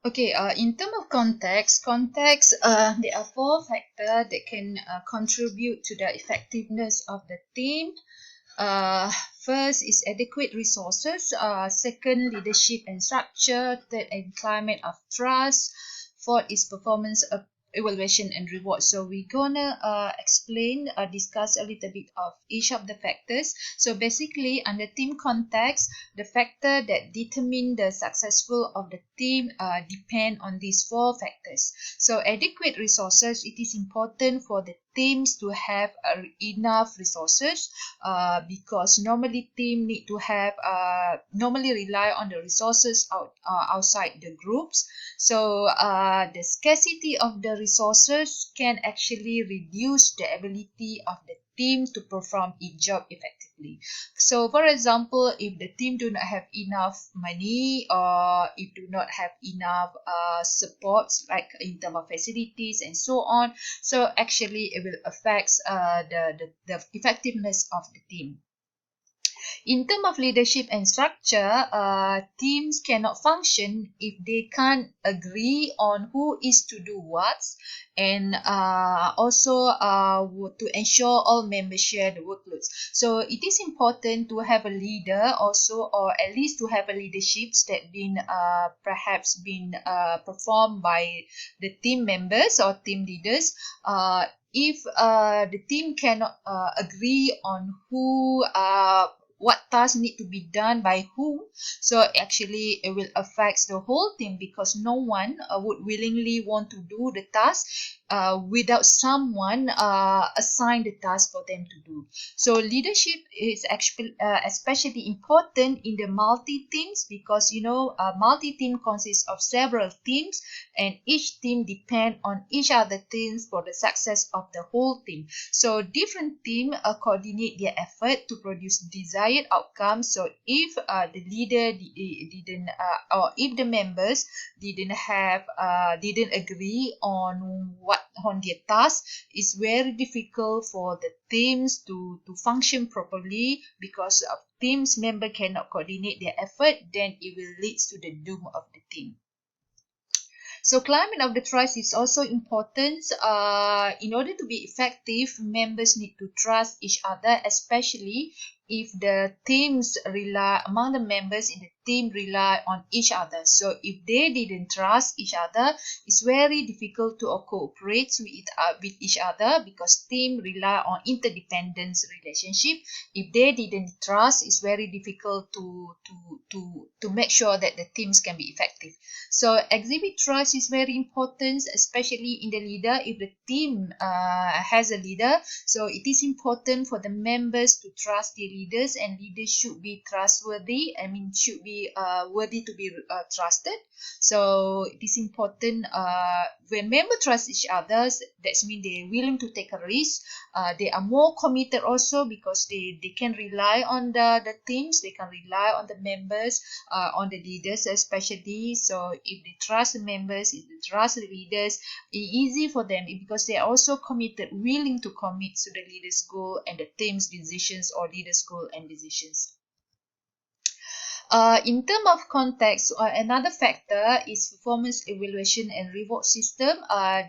Okay, in terms of context, there are four factors that can contribute to the effectiveness of the team. Uh, First is adequate resources. Second, leadership and structure. Third, and climate of trust. Fourth is performance of evaluation and reward. So we're gonna discuss a little bit of each of the factors. So basically, under team context, the factor that determine the successful of the team depend on these four factors. So adequate resources, it is important for the teams to have enough resources because normally team need to have normally rely on the resources outside the groups. So the scarcity of the resources can actually reduce the ability of the team to perform its job effectively. So for example, if the team do not have enough money or if do not have enough supports like in terms of facilities and so on, so actually it will affect the effectiveness of the team. In terms of leadership and structure, teams cannot function if they can't agree on who is to do what, and also to ensure all members share the workloads. So it is important to have a leader also, or at least to have a leaderships that been perhaps been performed by the team members or team leaders. If the team cannot agree on who what tasks need to be done by whom, so actually it will affect the whole team because no one would willingly want to do the task without someone assign the task for them to do. So leadership is actually especially important in the multi teams because multi team consists of several teams and each team depend on each other teams for the success of the whole team. So different team coordinate their effort to produce desired outcomes. So if the leader didn't or if the members didn't agree on their task, it's very difficult for the teams to function properly because of teams member cannot coordinate their effort, then it will lead to the doom of the team. So climate of the trust is also important. In order to be effective, members need to trust each other, especially if the teams rely among the members in the team rely on each other. So if they didn't trust each other, it's very difficult to cooperate with each other because team rely on interdependence relationship. If they didn't trust, it's very difficult to make sure that the teams can be effective. So exhibit trust is very important, especially in the leader. If the team has a leader, so it is important for the members to trust the leaders, and leaders should be trustworthy. Should be worthy to be trusted. So it is important when members trust each other, that means they're willing to take a risk. They are more committed also because they can rely on the teams, they can rely on the members, on the leaders especially. So if they trust the members, if they trust the leaders, it's easy for them because they are also committed, willing to commit to the leader's goal and the team's decisions or leader's goal and decisions. In terms of context, another factor is performance evaluation and reward system.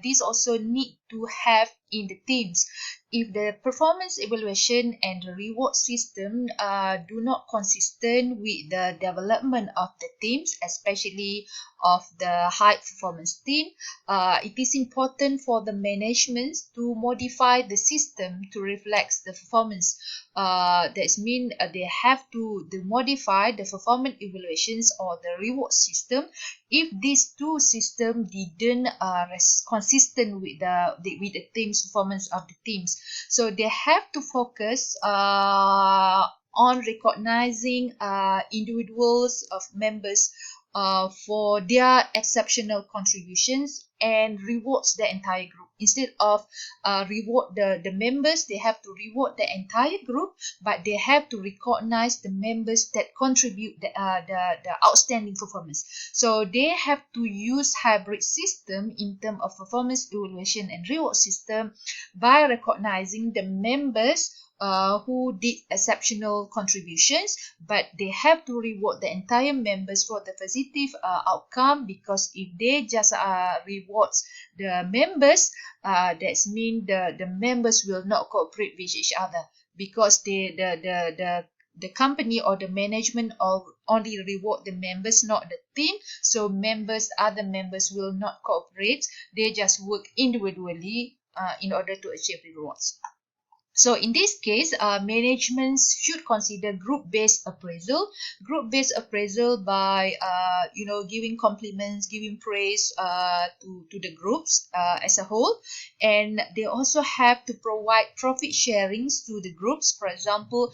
These also need to have in the teams. If the performance evaluation and the reward system do not consistent with the development of the teams, especially of the high performance team, it is important for the management to modify the system to reflect the performance. That means they have to modify the performance evaluations or the reward system if these two systems didn't consistent with the team's performance of the teams. So they have to focus on recognizing individuals of members for their exceptional contributions and rewards the entire group. Instead of reward the members, they have to reward the entire group, but they have to recognize the members that contribute the outstanding performance. So they have to use hybrid system in terms of performance evaluation and reward system by recognizing the members who did exceptional contributions, but they have to reward the entire members for the positive outcome, because if they just rewards the members, that's mean the members will not cooperate with each other, because the company or the management of only reward the members, not the team. So other members will not cooperate. They just work individually in order to achieve rewards. So in this case, management should consider group-based appraisal. Group-based appraisal by giving compliments, giving praise to the groups as a whole, and they also have to provide profit sharings to the groups. For example,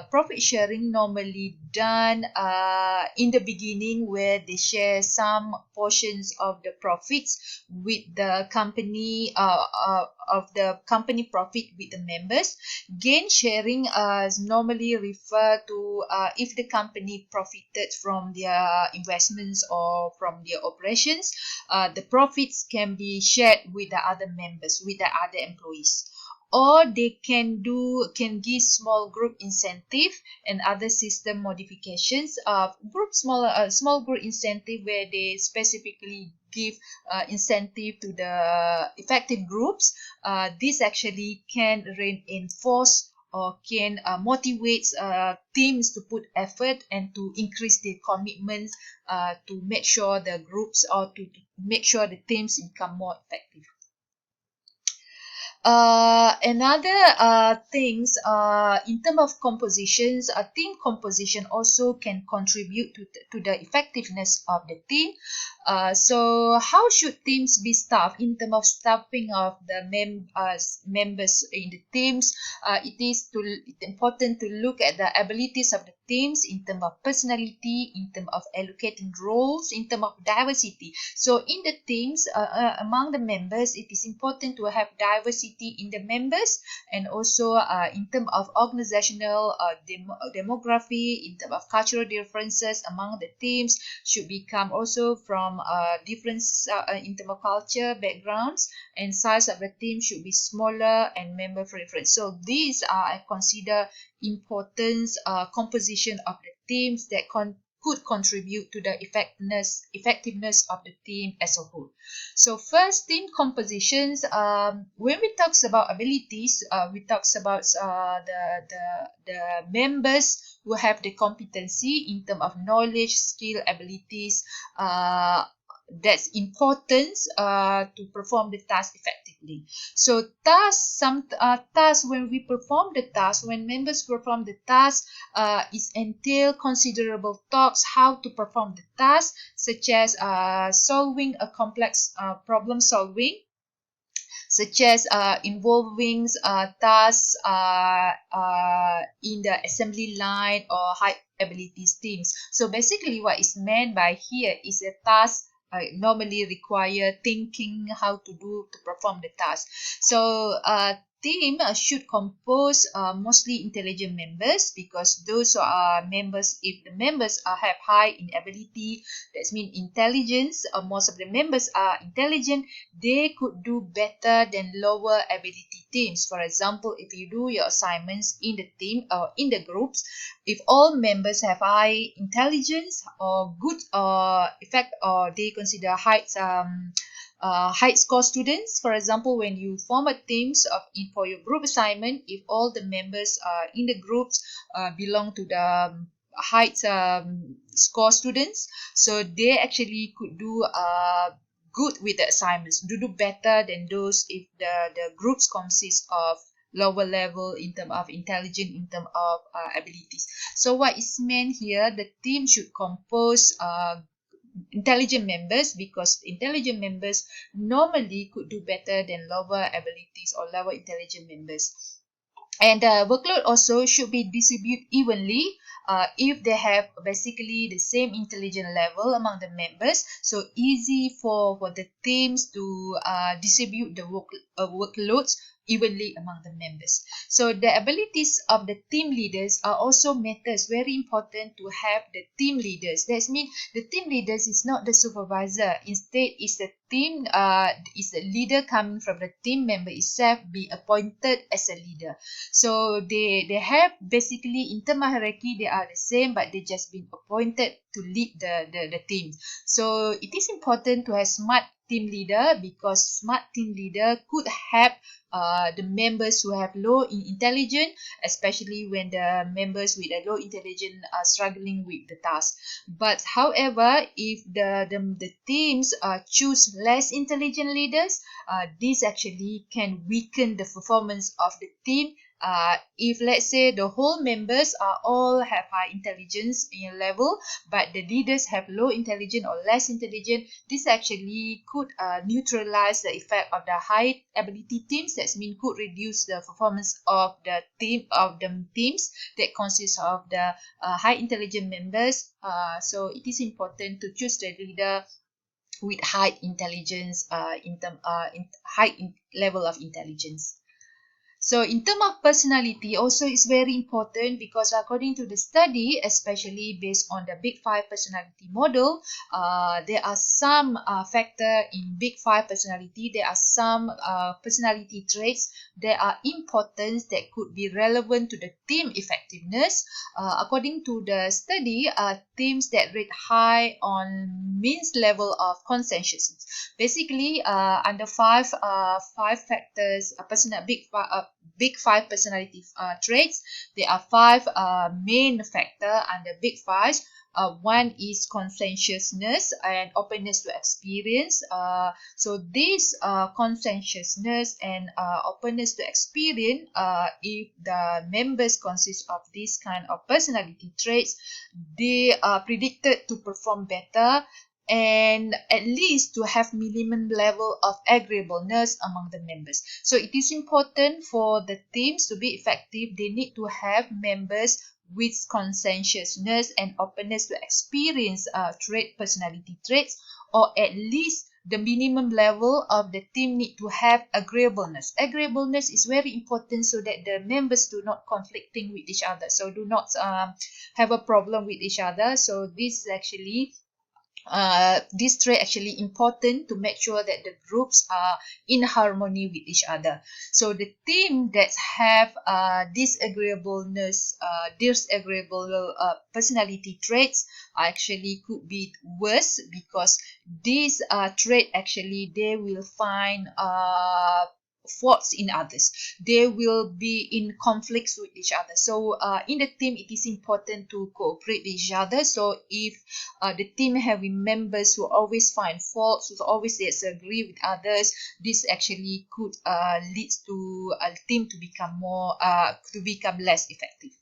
profit sharing normally done in the beginning, where they share some portions of the profits with the company of the company profit with the members. Gain sharing normally refer to if the company profited from their investments or from their operations, the profits can be shared with the other members, with the other employees. Or they can give small group incentive and other system modifications. Small group incentive, where they specifically give incentive to the effective groups. This actually can reinforce or can motivate teams to put effort and to increase their commitments to make sure the groups, or to make sure the teams become more effective. Another things in terms of compositions, a team composition also can contribute to the effectiveness of the team. So how should teams be staffed? In terms of staffing of the members in the teams, it is important to look at the abilities of the teams in terms of personality, in terms of allocating roles, in terms of diversity. So in the teams, among the members, it is important to have diversity in the members, and also in terms of organizational demography, in terms of cultural differences among the teams should become also from different in terms of culture backgrounds, and size of the team should be smaller and member preference. So these are I consider important composition of the teams that could contribute to the effectiveness of the team as a whole. So first, team compositions. When we talk about abilities, we talk about the members who have the competency in terms of knowledge, skill, abilities. That's important to perform the task effectively. So tasks, when we perform the task, when members perform the task, is entail considerable talks how to perform the task, such as solving a complex problem solving, such as involving tasks in the assembly line or high abilities teams. So basically what is meant by here is a task normally require thinking how to perform the task. So team should compose mostly intelligent members, because those are members, if the members have high in ability, that means intelligence, most of the members are intelligent, they could do better than lower ability teams. For example, if you do your assignments in the team or in the groups, if all members have high intelligence or good effect, or they consider high score students. For example, when you form a teams for your group assignment, if all the members in the groups belong to the high score students, so they actually could do good with the assignments, do better than those if the groups consist of lower level in terms of intelligence, in terms of abilities. So what is meant here, the team should compose intelligent members, because intelligent members normally could do better than lower abilities or lower intelligent members. And workload also should be distributed evenly if they have basically the same intelligence level among the members. So easy for the teams to distribute the workloads evenly among the members. So the abilities of the team leaders are also matters very important to have the team leaders. That means the team leaders is not the supervisor. Instead, is the team is the leader coming from the team member itself be appointed as a leader. So they have basically in term of hierarchy they are the same, but they just been appointed to lead the team. So it is important to have smart team leader, because smart team leader could help the members who have low in intelligence, especially when the members with a low intelligence are struggling with the task. But however, if the teams choose less intelligent leaders, this actually can weaken the performance of the team. If let's say the whole members are all have high intelligence in level, but the leaders have low intelligence or less intelligent, this actually could neutralize the effect of the high ability teams. That means could reduce the performance of the teams that consist of the high intelligent members. So it is important to choose the leader with high intelligence level of intelligence. So in terms of personality also is very important, because according to the study, especially based on the Big Five personality model, there are some factor in Big Five personality. There are some personality traits that are important that could be relevant to the team effectiveness. According to the study, teams that rate high on means level of conscientiousness. Basically, under five factors, big five personality traits. There are five main factor under big five. One is conscientiousness and openness to experience. So this conscientiousness and openness to experience, if the members consist of this kind of personality traits, they are predicted to perform better, and at least to have minimum level of agreeableness among the members. So it is important for the teams to be effective. They need to have members with conscientiousness and openness to experience personality traits, or at least the minimum level of the team need to have agreeableness. Agreeableness is very important so that the members do not conflicting with each other, so do not have a problem with each other. So this is actually this trait actually important to make sure that the groups are in harmony with each other. So the team that have disagreeable personality traits actually could be worse, because this trait actually they will find faults in others. They will be in conflicts with each other. So in the team, it is important to cooperate with each other. So if the team having members who always find faults, who always disagree with others, this actually could lead to a team to become less effective.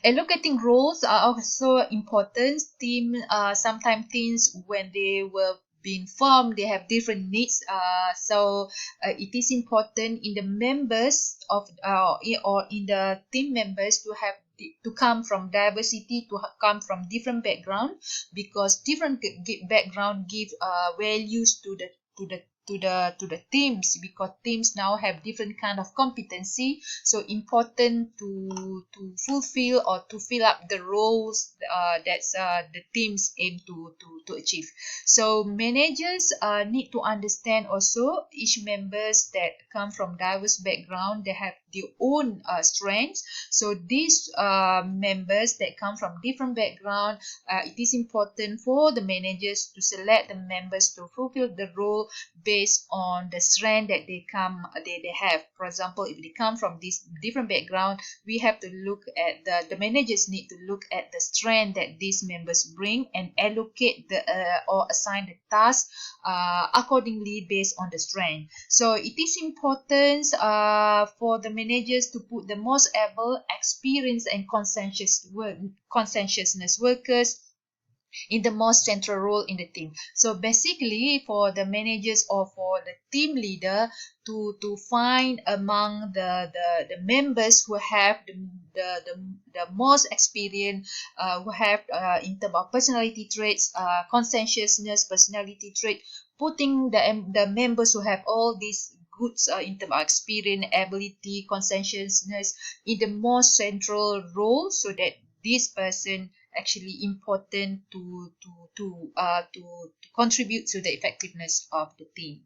Allocating roles are also important. Sometimes teams, when they were being formed, they have different needs. So it is important in the members of or in the team members to have to come from diversity, to come from different background, because different background give values to the teams, because teams now have different kind of competency. So important to fulfill or to fill up the roles that's the teams aim to achieve. So managers need to understand also each members that come from diverse background, they have their own strengths. So these members that come from different background, it is important for the managers to select the members to fulfill the role based on the strength that they have. For example, if they come from this different background, we have to look at the managers need to look at the strength that these members bring and allocate or assign the task accordingly based on the strength. So it is important for the managers to put the most able, experienced and conscientiousness workers in the most central role in the team. So basically, for the managers or for the team leader to find among the members who have the most experience, who have in terms of personality traits, conscientiousness, personality trait, putting the members who have all these goods in terms of experience, ability, conscientiousness in the more central role, so that this person actually important to contribute to the effectiveness of the team.